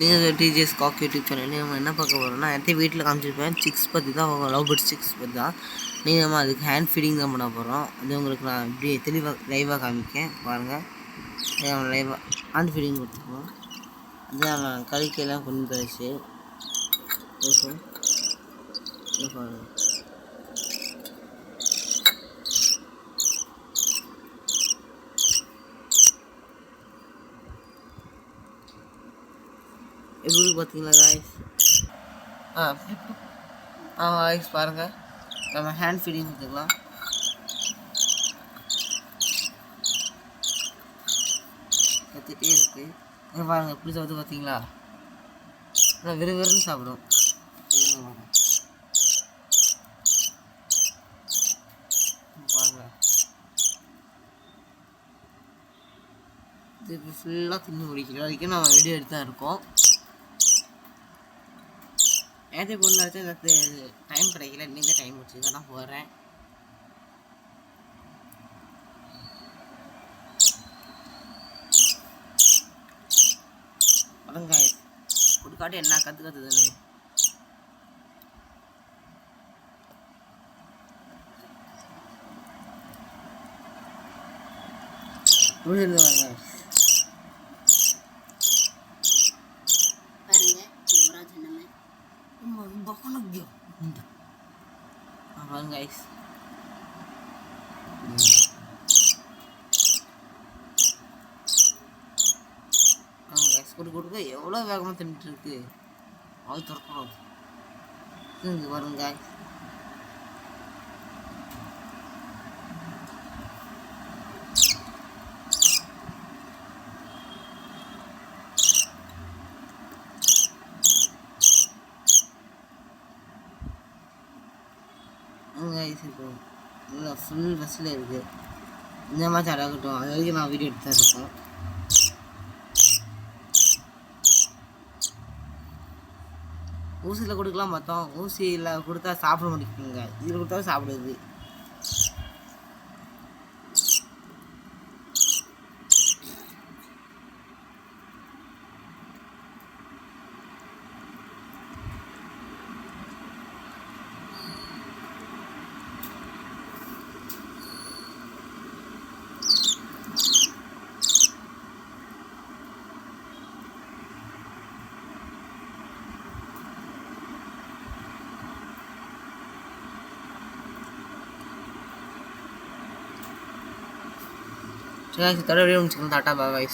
நீங்கள் டிஜிஎஸ் காக் YouTube channel நம்ம என்ன பார்க்க போகிறோம்னா என்கிட்ட வீட்டில் காமிச்சிருப்பேன் சிக்ஸ் பற்றி தான் லவ் பேர்ட்ஸ் சிக்ஸ் பற்றி தான் நீங்கள் நம்ம அதுக்கு ஹேண்ட் ஃபீடிங் தான் பண்ண போகிறோம். அது உங்களுக்கு நான் இப்படி தெளிவாக லைவாக காமிக்கேன் பாருங்கள். நம்ம லைவாக ஹேண்ட் ஃபீடிங் கொடுத்துருக்கோம். அது நம்ம கறிக்கையெல்லாம் கொண்டு வந்துச்சு பாருங்கள். எப்படி பார்த்தீங்களா காய்ஸ்? காய்ஸ் பாருங்கள், நம்ம ஹேண்ட் ஃபீடிங் கொடுத்துக்கலாம். கற்றுட்டே இருக்குது. பாருங்கள் எப்படி சாப்பிட்டு பார்த்தீங்களா? நல்லா விறுவிறுன்னு சாப்பிடும். பாருங்கள், இது ஃபுல்லாக தின்னு முடிக்கல வரைக்கும் நம்ம வீடியோ எடுத்து தான் இருக்கோம். நேற்று கொண்டு வச்சு எனக்கு டைம் கிடைக்கல, இன்றைக்கி டைம் வச்சு தான் போகிறேன். பழங்காய் ஒரு காட்டு என்ன கற்றுக்கத்துதுன்னு வாங்க. கொடுக்க எவ்வளோ வேகமாக தின்னுட்டு இருக்கு. அது திறக்கணும் இங்கே வருங்க. நல்லா ஃபுல் பஸ்ஸில் இருக்குது. இந்த மாதிரி அடகட்டும், அது வரைக்கும் நான் வீடியோ எடுத்து தான் இருக்கோம். ஊசியில் கொடுக்கலாம் பார்த்தோம், ஊசியில் கொடுத்தா சாப்பிட முடியுங்க. இதில் கொடுத்தா சாப்பிடுது. சரி, தடவை முடிச்சுக்கலாம். டாட்டா பாய்.